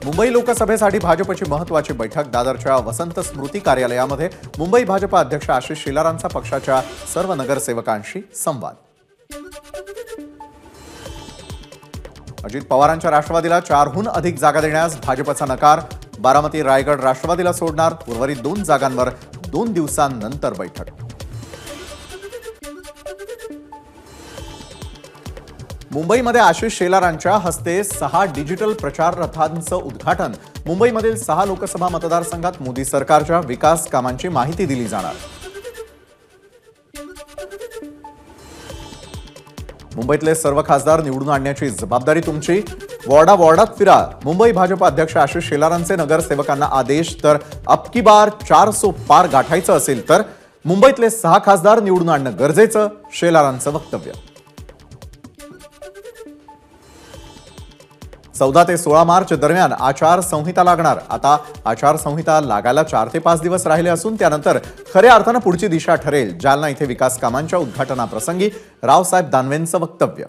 मुंबई लोकसभेसाठी भाजपची महत्त्वाची बैठक दादरच्या वसंत स्मृती कार्यालयामध्ये मुंबई भाजप अध्यक्ष आशिष शेलारांचा पक्षाच्या सर्व नगरसेवकांशी संवाद। अजित पवारांच्या राष्ट्रवादीला 4हून अधिक जागा देण्यास भाजपचा नकार। बारामती रायगड राष्ट्रवादीला सोडणार। उर्वरित 2 जागांवर 2 दिवसांनंतर बैठक। मुंबईमध्ये आशिष शेलारांच्या हस्ते 6 डिजिटल प्रचार रथांचं उद्घाटन। मुंबईमधील 6 लोकसभा मतदारसंघात मोदी सरकारच्या विकास कामांची माहिती दिली जाणार। मुंबईतले सर्व खासदार निवडून आणण्याची जबाबदारी तुमची। वॉर्डात फिरा। मुंबई भाजप अध्यक्ष आशिष शेलारांचे नगरसेवकांना आदेश। तर अब की बार 400 पार गाठायचं असेल तर मुंबईतले 6 खासदार निवडून आणणं गरजेचं, शेलारांचं वक्तव्य। 14 ते 16 मार्च दरम्यान आचारसंहिता लागणार। आता आचारसंहिता लागायला 4 ते 5 दिवस राहिले असून त्यानंतर खऱ्या अर्थानं पुढची दिशा ठरेल। जालना इथे विकास कामांच्या उद्घाटनाप्रसंगी रावसाहेब दानवेंचं वक्तव्य।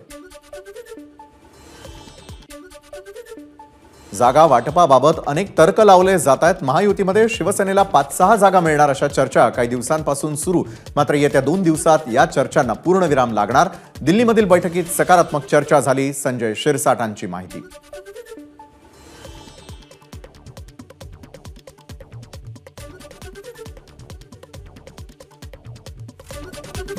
जागा वाटपाबाबत अनेक तर्क लावले जात आहेत। महायुतीमध्ये शिवसेनेला 5-6 जागा मिळणार अशा चर्चा काही दिवसांपासून सुरू। मात्र येत्या 2 दिवसात या चर्चांना पूर्णविराम लागणार। दिल्लीमधील बैठकीत सकारात्मक चर्चा झाली, संजय शिरसाटांची माहिती।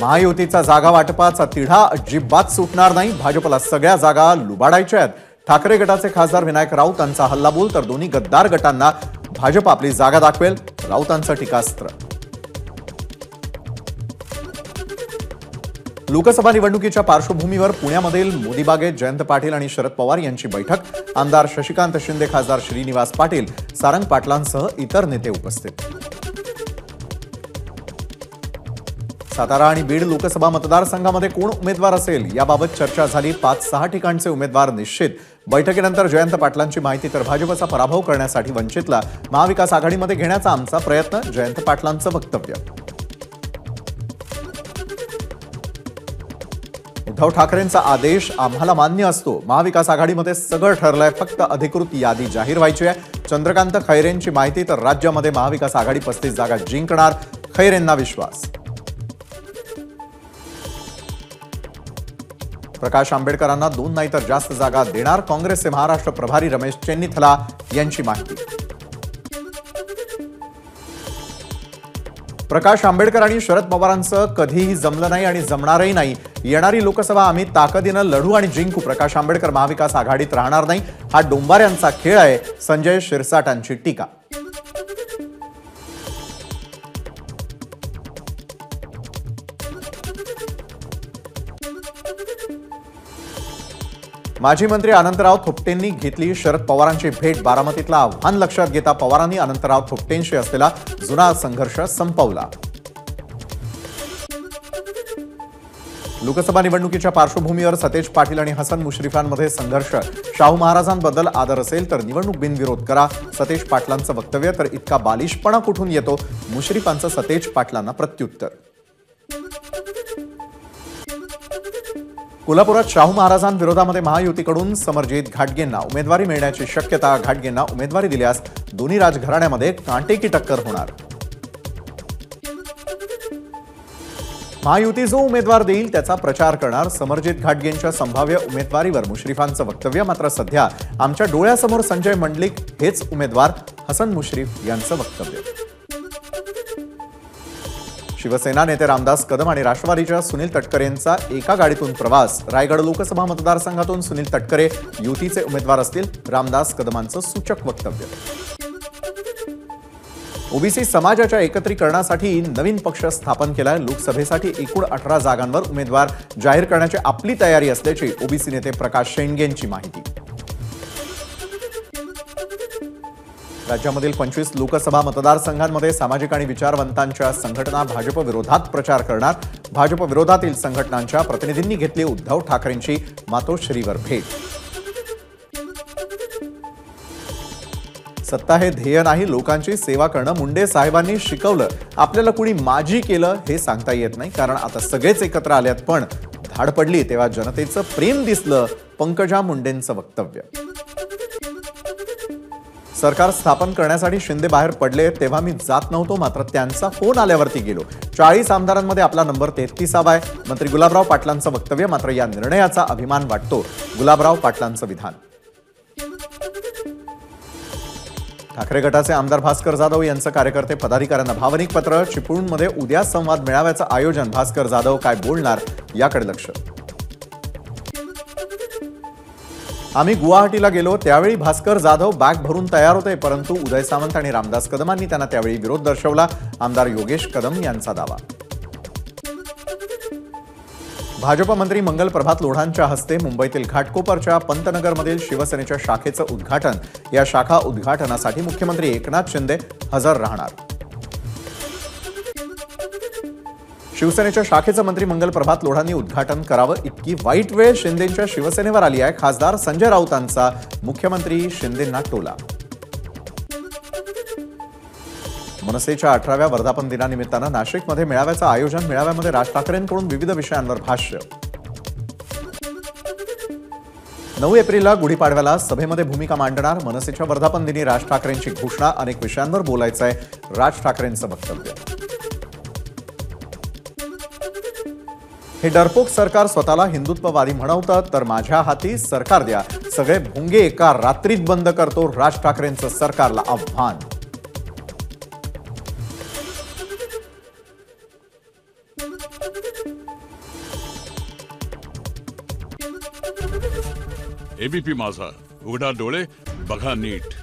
महायुतीचा जागा वाटपाचा तिढा अजिबात सुटणार नाही। भाजपला सगळ्या जागा लुबाडायच्या आहेत। ठाकरे गटाचे खासदार विनायक राऊतांचा हल्लाबोल, तर दोन्ही गद्दार गटांना भाजप आपली जागा दाखवेल, राऊतांचं टीकास्त्र। लोकसभा निवडणुकीच्या पार्श्वभूमीवर पुण्यामधील मोदीबागेत जयंत पाटील आणि शरद पवार यांची बैठक। आमदार शशिकांत शिंदे, खासदार श्रीनिवास पाटील, सारंग पाटलांसह इतर नेते उपस्थित। सातारा आणि बीड लोकसभा मतदारसंघामध्ये कोण उमेदवार असेल याबाबत चर्चा झाली। 5-6 ठिकाणचे उमेदवार निश्चित। बैठकीनंतर जयंत पाटलांची माहिती, तर भाजपचा पराभव करण्यासाठी वंचितला महाविकास आघाडीमध्ये घेण्याचा आमचा प्रयत्न, जयंत पाटलांचं वक्तव्य। उद्धव ठाकरेंचा आदेश आम्हाला मान्य असतो। महाविकास आघाडीमध्ये सगळं ठरलंय, फक्त अधिकृत यादी जाहीर व्हायची आहे। चंद्रकांत खैरेंची माहिती, तर राज्यामध्ये महाविकास आघाडी 35 जागा जिंकणार, खैरेंना विश्वास। प्रकाश आंबेडकरांना 2 नाही तर जास्त जागा देणार, काँग्रेसचे महाराष्ट्र प्रभारी रमेश चेन्नीथला यांची माहिती। प्रकाश आंबेडकर आणि शरद पवारांचं कधीही जमलं नाही आणि जमणारही नाही। येणारी लोकसभा आम्ही ताकदीनं लढू आणि जिंकू। प्रकाश आंबेडकर महाविकास आघाडीत राहणार नाही, हा डोंबाऱ्यांचा खेळ आहे, संजय शिरसाटांची टीका। माजी मंत्री अनंतराव थोपटेंनी घेतली शरद पवारांची भेट। बारामतीतलं आव्हान लक्षात घेता पवारांनी अनंतराव थोपटेंशी असलेला जुना संघर्ष संपवला। लोकसभा निवडणुकीच्या पार्श्वभूमीवर सतेज पाटील आणि हसन मुश्रीफांमध्ये संघर्ष। शाहू महाराजांबद्दल आदर असेल तर निवडणूक बिनविरोध करा, सतेज पाटलांचं वक्तव्य। तर इतका बालिशपणा कुठून येतो, मुश्रीफांचं सतेज पाटलांना प्रत्युत्तर। कोल्हापुरात शाहू महाराजांविरोधामध्ये महायुतीकडून समरजित घाटगेंना उमेदवारी मिळण्याची शक्यता। घाटगेंना उमेदवारी दिल्यास दोन्ही राजघराण्यामध्ये कांटेकी टक्कर होणार। महायुती जो उमेदवार देईल त्याचा प्रचार करणार, समरजित घाटगेंच्या संभाव्य उमेदवारीवर मुश्रीफांचं वक्तव्य। मात्र सध्या आमच्या डोळ्यासमोर संजय मंडलिक हेच उमेदवार, हसन मुश्रीफ यांचं वक्तव्य। शिवसेना नेते रामदास कदम आणि राष्ट्रवादीच्या सुनील तटकरेंचा एका गाडीतून प्रवास। रायगड लोकसभा मतदारसंघातून सुनील तटकरे युतीचे उमेदवार असतील, रामदास कदमांचं सूचक वक्तव्य। ओबीसी समाजाच्या एकत्रीकरणासाठी नवीन पक्ष स्थापन केलाय। लोकसभेसाठी एकूण 18 जागांवर उमेदवार जाहीर करण्याची आपली तयारी असल्याची ओबीसी नेते प्रकाश शेंडगेंची माहिती। राज्यामधील 25 लोकसभा मतदारसंघांमध्ये सामाजिक आणि विचारवंतांच्या संघटना भाजप विरोधात प्रचार करणार। भाजप विरोधातील संघटनांच्या प्रतिनिधींनी घेतली उद्धव ठाकरेंची मातोश्रीवर भेट। सत्ता हे ध्येय नाही, लोकांची सेवा करणं मुंडे साहेबांनी शिकवलं। आपल्याला कुणी माजी केलं हे सांगता येत नाही, कारण आता सगळेच एकत्र आलेत, पण धाड पडली तेव्हा जनतेचं प्रेम दिसलं, पंकजा मुंडेंचं वक्तव्य। सरकार स्थापन करण्यासाठी शिंदे बाहेर पडले तेव्हा मी जात नव्हतो, मात्र त्यांचा फोन आल्यावरती गेलो. 40 आमदारांमध्ये आपला नंबर 33 आहे. मंत्री गुलाबराव पाटलांचं वक्तव्य. मात्र या निर्णयाचा अभिमान वाटतो, गुलाबराव पाटलांचं विधान. ठाकरे गटाचे आमदार भास्कर जाधव यांचं कार्यकर्ते पदाधिकाऱ्यांना भावनिक पत्र. चिपळूणमध्ये उद्या संवाद मेळाव्याचं आयोजन. भास्कर जाधव काय बोलणार याकडे लक्ष. आम्ही गुवाहाटीला गेलो त्यावेळी भास्कर जाधव बॅग भरून तयार होते, परंतु उदय सामंत आणि रामदास कदमांनी त्यांना त्यावेळी विरोध दर्शवला. आमदार योगेश कदम यांचा दावा. भाजप मंत्री मंगल प्रभात लोढांच्या हस्ते मुंबईतील घाटकोपरच्या पंतनगरमधील शिवसेनेच्या शाखेचं उद्घाटन. या शाखा उद्घाटनासाठी मुख्यमंत्री एकनाथ शिंदे हजर राहणार. शिवसेनेच्या शाखेचं मंत्री मंगल प्रभात लोढांनी उद्घाटन करावं, इतकी वाईट वेळ शिंदेंच्या शिवसेनेवर आली आहे. खासदार संजय राऊतांचा मुख्यमंत्री शिंदेंना टोला. मनसेच्या 18व्या वर्धापन दिनानिमित्तानं नाशिकमध्ये मेळाव्याचं आयोजन. मेळाव्यामध्ये राज ठाकरेंकडून विविध विषयांवर भाष्य. 9 एप्रिलला गुढीपाडव्याला सभेमध्ये भूमिका मांडणार. मनसेच्या वर्धापन दिनी राज ठाकरेंची घोषणा. अनेक विषयांवर बोलायचं आहे. राज ठाकरेंचं वक्तव्य. हे डरपोक सरकार स्वतःला हिंदुत्ववादी म्हणवतं, तर माझ्या हाती सरकार द्या. सगळे भुंगे एका रात्रीत बंद करतो. राज ठाकरेंचं सरकारला आव्हान. एबीपी माझा, उघडा डोळे बघा नीट.